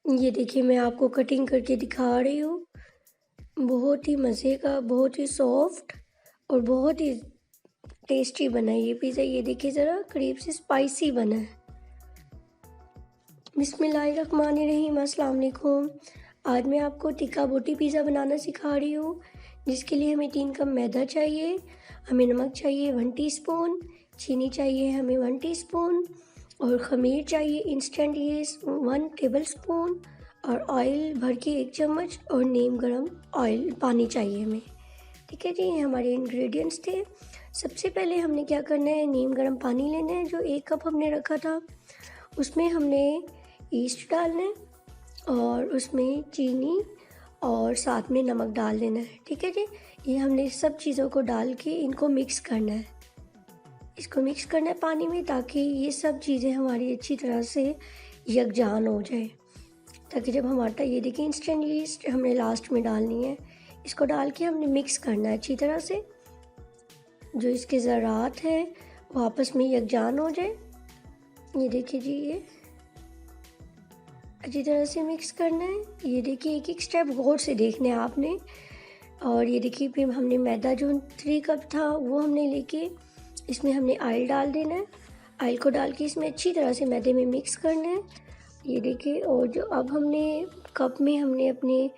ये देखिए मैं आपको कटिंग करके दिखा रही हूँ। बहुत ही मज़े का, बहुत ही सॉफ्ट और बहुत ही टेस्टी बना है ये पिज़्ज़ा। ये देखिए ज़रा करीब से स्पाइसी बना है। बिस्मिल्लाहिर्रहमानिर्रहीम, अस्सलाम वालेकुम। आज मैं आपको टिक्का बोटी पिज़्ज़ा बनाना सिखा रही हूँ, जिसके लिए हमें 3 कप मैदा चाहिए, हमें नमक चाहिए 1 टीस्पून, चीनी चाहिए हमें 1 टीस्पून और ख़मीर चाहिए इंस्टेंट ईस्ट 1 टेबलस्पून और ऑयल भर के 1 चम्मच और नीम गर्म ऑयल पानी चाहिए हमें। ठीक है जी, ये हमारे इंग्रेडिएंट्स थे। सबसे पहले हमने क्या करना है, नीम गर्म पानी लेना है। जो 1 कप हमने रखा था उसमें हमने ईस्ट डालना है और उसमें चीनी और साथ में नमक डाल देना है। ठीक है जी, ये हमने सब चीज़ों को डाल के इनको मिक्स करना है। इसको मिक्स करना है पानी में, ताकि ये सब चीज़ें हमारी अच्छी तरह से यकजान हो जाए, ताकि जब हम आटा, ये देखिए इंस्टेंट ईस्ट हमने लास्ट में डालनी है। इसको डाल के हमने मिक्स करना है अच्छी तरह से, जो इसके ज़रात हैं वो आपस में यकजान हो जाए। ये देखिए जी, ये अच्छी तरह से मिक्स करना है। ये देखिए एक एक स्टेप गौर से देखने हैं आपने। और ये देखिए फिर हमने मैदा जो 3 कप था वो हमने लेके इसमें हमने ऑयल डाल देना है। ऑयल को डाल के इसमें अच्छी तरह से मैदे में मिक्स करना है। ये देखिए, और जो अब हमने कप में हमने अपने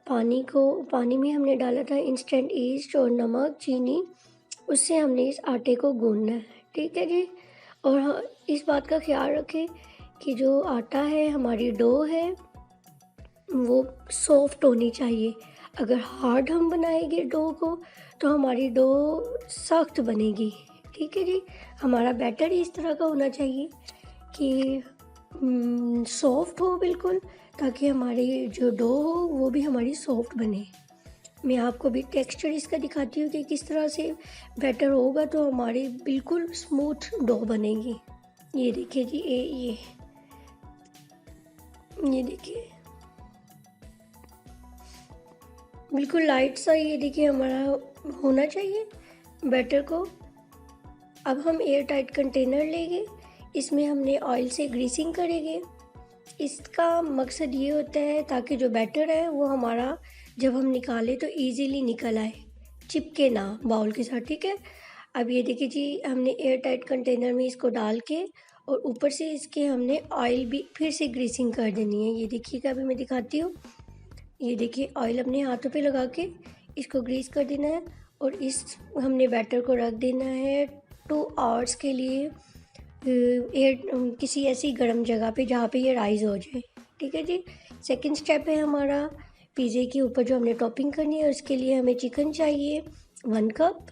पानी में हमने डाला था इंस्टेंट ईस्ट और नमक चीनी, उससे हमने इस आटे को गूंदना है। ठीक है जी। और हाँ, इस बात का ख्याल रखें कि जो आटा है, हमारी डो है, वो सॉफ्ट होनी चाहिए। अगर हार्ड हम बनाएंगे डो को तो हमारी डो सख्त बनेगी। ठीक है जी, हमारा बैटर इस तरह का होना चाहिए कि सॉफ्ट हो बिल्कुल, ताकि हमारी जो डो हो वो भी हमारी सॉफ्ट बने। मैं आपको भी टेक्सचर इसका दिखाती हूँ कि किस तरह से बैटर होगा तो हमारी बिल्कुल स्मूथ डो बनेगी। ये देखिए जी, ये देखिए बिल्कुल लाइट सा, ये देखिए हमारा होना चाहिए बैटर को। अब हम एयर टाइट कंटेनर लेंगे, इसमें हमने ऑयल से ग्रीसिंग करेंगे। इसका मकसद ये होता है ताकि जो बैटर है वो हमारा जब हम निकालें तो इजीली निकल आए, चिपके ना बाउल के साथ। ठीक है, अब ये देखिए जी, हमने एयर टाइट कंटेनर में इसको डाल के और ऊपर से इसके हमने ऑयल भी फिर से ग्रीसिंग कर देनी है। ये देखिएगा, अभी मैं दिखाती हूँ। ये देखिए ऑयल अपने हाथों पे लगा के इसको ग्रीस कर देना है और इस हमने बैटर को रख देना है 2 आवर्स के लिए किसी ऐसी गर्म जगह पे जहाँ पे ये राइज हो जाए। ठीक है जी। सेकंड स्टेप है हमारा पिज़्ज़े के ऊपर जो हमने टॉपिंग करनी है। उसके लिए हमें चिकन चाहिए 1 कप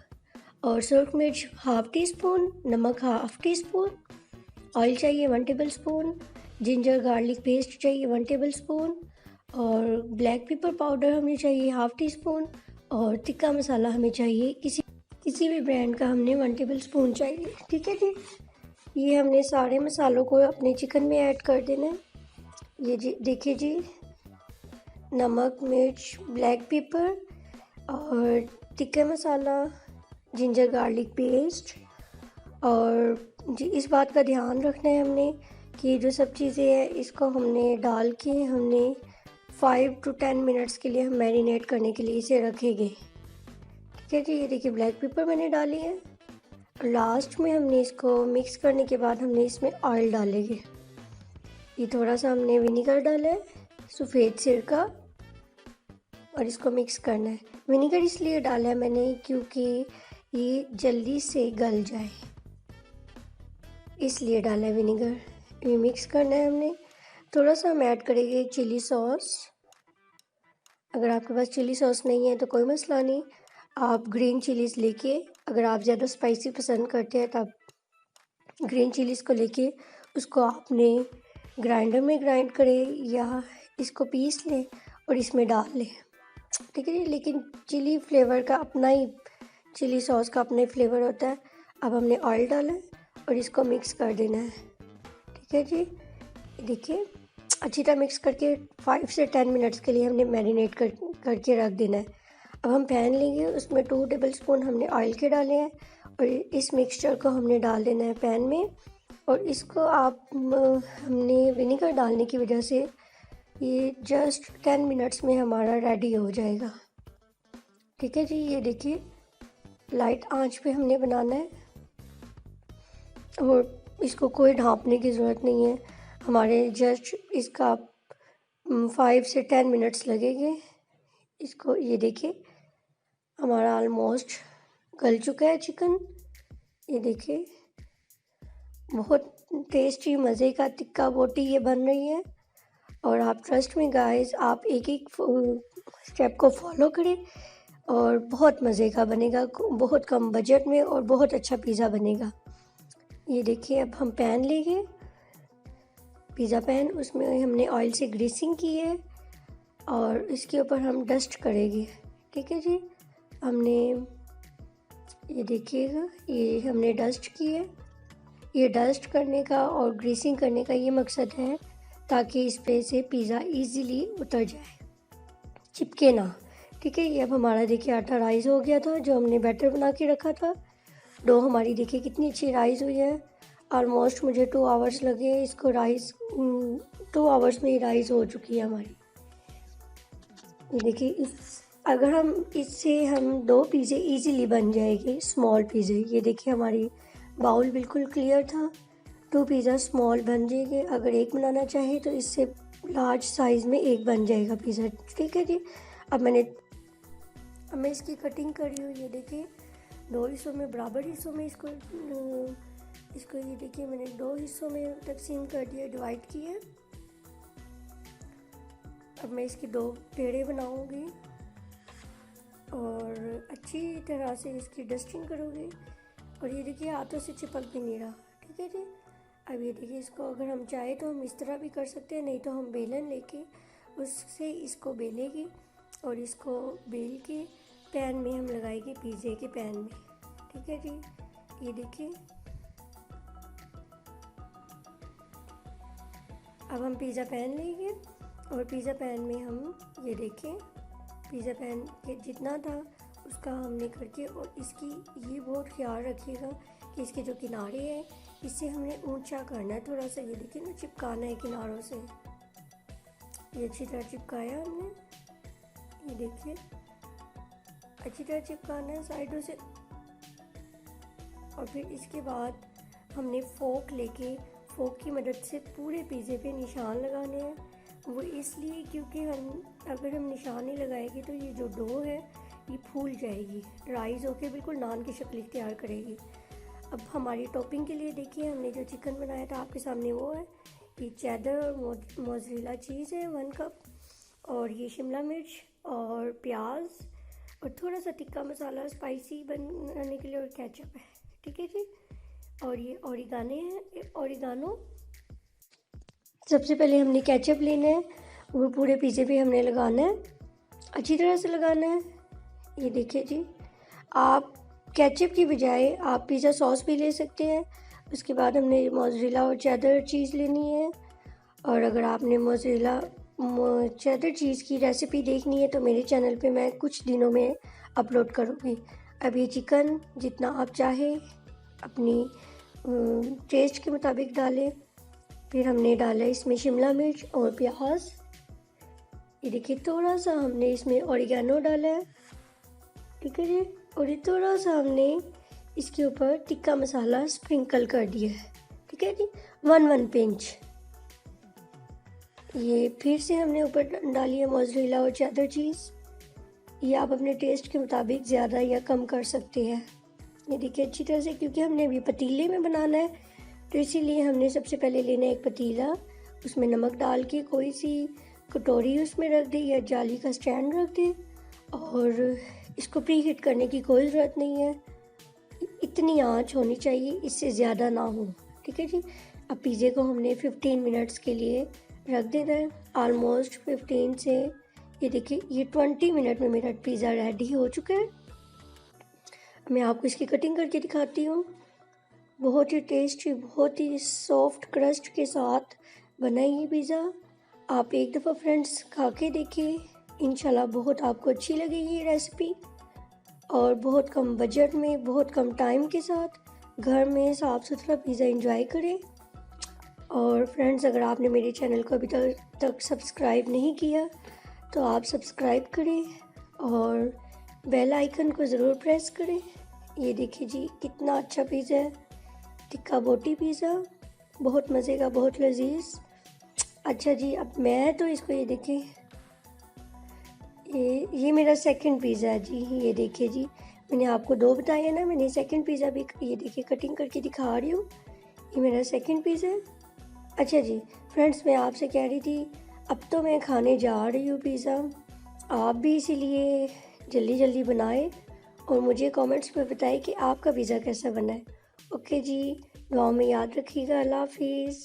और सुरख मिर्च 1/2 टीस्पून, नमक 1/2 टीस्पून, ऑयल चाहिए 1 टेबलस्पून, जिंजर गार्लिक पेस्ट चाहिए 1 टेबलस्पून और ब्लैक पेपर पाउडर हमें चाहिए 1/2 टीस्पून और तिक्का मसाला हमें चाहिए किसी भी ब्रांड का हमने 1 टेबलस्पून चाहिए। ठीक है जी, ये हमने सारे मसालों को अपने चिकन में ऐड कर देना है। ये जी देखिए जी, नमक मिर्च ब्लैक पेपर और तिक्का मसाला, जिंजर गार्लिक पेस्ट। और जी इस बात का ध्यान रखना है हमने कि जो सब चीज़ें हैं इसको हमने डाल के हमने 5 to 10 मिनट्स के लिए हम मैरिनेट करने के लिए इसे रखेंगे। ठीक है जी, ये देखिए ब्लैक पेपर मैंने डाली है। लास्ट में हमने इसको मिक्स करने के बाद हमने इसमें ऑयल डालेंगे। ये थोड़ा सा हमने विनेगर डाला है, सफ़ेद सिरका, और इसको मिक्स करना है। विनेगर इसलिए डाला है मैंने क्योंकि ये जल्दी से गल जाए, इसलिए डाला है विनेगर। ये मिक्स करना है हमने। थोड़ा सा हम ऐड करेंगे चिली सॉस। अगर आपके पास चिली सॉस नहीं है तो कोई मसला नहीं, आप ग्रीन चिलीज़ लेके, अगर आप ज़्यादा स्पाइसी पसंद करते हैं तो आप ग्रीन चिलीज़ को लेके उसको आपने ग्राइंडर में ग्राइंड करें या इसको पीस लें और इसमें डाल लें। ठीक है जी, लेकिन चिली फ्लेवर का अपना ही, चिली सॉस का अपना ही फ्लेवर होता है। अब हमने ऑयल डाला है और इसको मिक्स कर देना है। ठीक है जी, देखिए अच्छी तरह मिक्स करके 5 से 10 मिनट्स के लिए हमने मैरिनेट करके रख देना है। अब हम पैन लेंगे, उसमें 2 टेबलस्पून हमने ऑयल के डाले हैं और इस मिक्सचर को हमने डाल देना है पैन में। और इसको हमने विनेगर डालने की वजह से ये जस्ट 10 मिनट्स में हमारा रेडी हो जाएगा। ठीक है जी, ये देखिए लाइट आंच पे हमने बनाना है और इसको कोई ढाँपने की ज़रूरत नहीं है। हमारे जस्ट इसका 5 से 10 मिनट्स लगेंगे। इसको ये देखिए हमारा ऑलमोस्ट गल चुका है चिकन। ये देखिए बहुत टेस्टी मज़े का टिक्का बोटी ये बन रही है। और आप ट्रस्ट में गाइस, आप एक एक स्टेप को फॉलो करें और बहुत मज़े का बनेगा, बहुत कम बजट में और बहुत अच्छा पिज़्ज़ा बनेगा। ये देखिए अब हम पैन लेंगे, पिज़्ज़ा पैन, उसमें हमने ऑयल से ग्रीसिंग की है और इसके ऊपर हम डस्ट करेंगे। ठीक है जी, हमने ये देखिएगा ये हमने डस्ट की है। ये डस्ट करने का और ग्रीसिंग करने का ये मकसद है ताकि इस पे से पिज़्ज़ा इजीली उतर जाए, चिपके ना। ठीक है, ये अब हमारा देखिए आटा राइस हो गया था जो हमने बैटर बना के रखा था। डो हमारी देखिए कितनी अच्छी राइस हुई है। ऑलमोस्ट मुझे 2 आवर्स लगे इसको राइस, 2 आवर्स में ही राइस हो चुकी है हमारी। ये देखिए अगर हम इससे हम 2 पिज़्ज़े इजीली बन जाएंगे, स्मॉल पिज़्ज़े। ये देखिए हमारी बाउल बिल्कुल क्लियर था, 2 पिज़्ज़ा स्मॉल बन जाएंगे। अगर एक बनाना चाहे तो इससे लार्ज साइज़ में एक बन जाएगा पिज़्ज़ा। ठीक है जी, अब मैं इसकी कटिंग कर रही हूँ। ये देखिए 2 हिस्सों में, बराबर हिस्सों में इसको ये देखिए मैंने 2 हिस्सों में तकसीम कर दिया, डिवाइड किया। अब मैं इसकी 2 पेड़े बनाऊंगी और अच्छी तरह से इसकी डस्टिंग करूँगी। और ये देखिए हाथों से चिपक भी नहीं रहा। ठीक है जी, अब ये देखिए इसको अगर हम चाहे तो हम इस तरह भी कर सकते हैं, नहीं तो हम बेलन लेके उससे इसको बेलेंगे और इसको बेल के पैन में हम लगाएंगे, पिज़्ज़े के पैन में। ठीक है जी, ये देखिए अब हम पिज़्ज़ा पैन लेंगे और पिज़्ज़ा पैन में हम ये देखें पिज़्ज़ा पैन के जितना था उसका हमने करके, और इसकी ये बहुत ख्याल रखिएगा कि इसके जो किनारे हैं इससे हमने ऊंचा करना है थोड़ा सा। ये देखिए ना, चिपकाना है किनारों से। ये अच्छी तरह चिपकाया हमने, ये देखिए अच्छी तरह चिपकाना है साइडों से। और फिर इसके बाद हमने फोक की मदद से पूरे पिज़्ज़े पे निशान लगाने हैं। वो इसलिए क्योंकि अगर हम निशान नहीं लगाएंगे तो ये जो डो है ये फूल जाएगी, राइस होके बिल्कुल नान की शक्ल इख्तियार करेगी। अब हमारी टॉपिंग के लिए देखिए हमने जो चिकन बनाया था आपके सामने वो है, ये चेडर और मोज़रेला चीज़ है 1 कप, और ये शिमला मिर्च और प्याज और थोड़ा सा टिक्का मसाला स्पाइसी बनाने के लिए, और केचप है। ठीक है जी, और ये ओरिगानो। सबसे पहले हमने केचप लेना है, वो पूरे पिज़्ज़े पे हमने लगाना है, अच्छी तरह से लगाना है। ये देखिए जी, आप केचप की बजाय आप पिज़्ज़ा सॉस भी ले सकते हैं। उसके बाद हमने मोज़रेला और चेडर चीज़ लेनी है। और अगर आपने मोज़रेला चेडर चीज़ की रेसिपी देखनी है तो मेरे चैनल पे मैं कुछ दिनों में अपलोड करूँगी। अब ये चिकन जितना आप चाहे अपनी टेस्ट के मुताबिक डालें। फिर हमने डाला इसमें शिमला मिर्च और प्याज। ये देखिए थोड़ा सा हमने इसमें ओरिगेनो डाला है। ठीक है जी, और ये थोड़ा सा हमने इसके ऊपर टिक्का मसाला स्प्रिंकल कर दिया है। ठीक है जी, 1 पिंच। ये फिर से हमने ऊपर डाली है मोज़रेला और चेडर चीज़। ये आप अपने टेस्ट के मुताबिक ज़्यादा या कम कर सकते हैं। ये देखिए अच्छी तरह से, क्योंकि हमने अभी पतीले में बनाना है तो इसीलिए हमने सबसे पहले लेना है एक पतीला, उसमें नमक डाल के कोई सी कटोरी उसमें रख दे या जाली का स्टैंड रख दे, और इसको प्री हीट करने की कोई ज़रूरत नहीं है। इतनी आंच होनी चाहिए, इससे ज़्यादा ना हो। ठीक है जी, अब पिज़्ज़े को हमने 15 मिनट्स के लिए रख देना है। ऑलमोस्ट 15 से ये देखिए ये 20 मिनट में मेरा पिज़्ज़ा रेडी हो चुका है। मैं आपको इसकी कटिंग करके दिखाती हूँ। बहुत ही टेस्टी, बहुत ही सॉफ्ट क्रस्ट के साथ बना ये पिज़्ज़ा। आप एक दफ़ा फ्रेंड्स खा के देखिए, इंशाल्लाह बहुत आपको अच्छी लगेगी ये रेसिपी। और बहुत कम बजट में, बहुत कम टाइम के साथ घर में साफ़ सुथरा पिज़्ज़ा एंजॉय करें। और फ्रेंड्स, अगर आपने मेरे चैनल को अभी तक सब्सक्राइब नहीं किया तो आप सब्सक्राइब करें और बेल आइकन को ज़रूर प्रेस करें। ये देखिए जी, कितना अच्छा पिज़्ज़ा है, टिक्का बोटी पिज़्ज़ा, बहुत मज़े का, बहुत लजीज। अच्छा जी, अब मैं तो इसको, ये देखिए, ये मेरा सेकंड पिज़्ज़ा है जी। ये देखिए जी, मैंने आपको 2 बताया ना, मैंने सेकंड पिज़्ज़ा भी ये देखिए कटिंग करके दिखा रही हूँ। ये मेरा सेकंड पिज़्ज़ा है। अच्छा जी फ्रेंड्स, मैं आपसे कह रही थी, अब तो मैं खाने जा रही हूँ पिज़्ज़ा। आप भी इसीलिए जल्दी जल्दी बनाएं और मुझे कमेंट्स में बताएं कि आपका पिज़्ज़ा कैसा बना है। ओके जी, दुआ में याद रखिएगा। अल्लाह हाफिज़।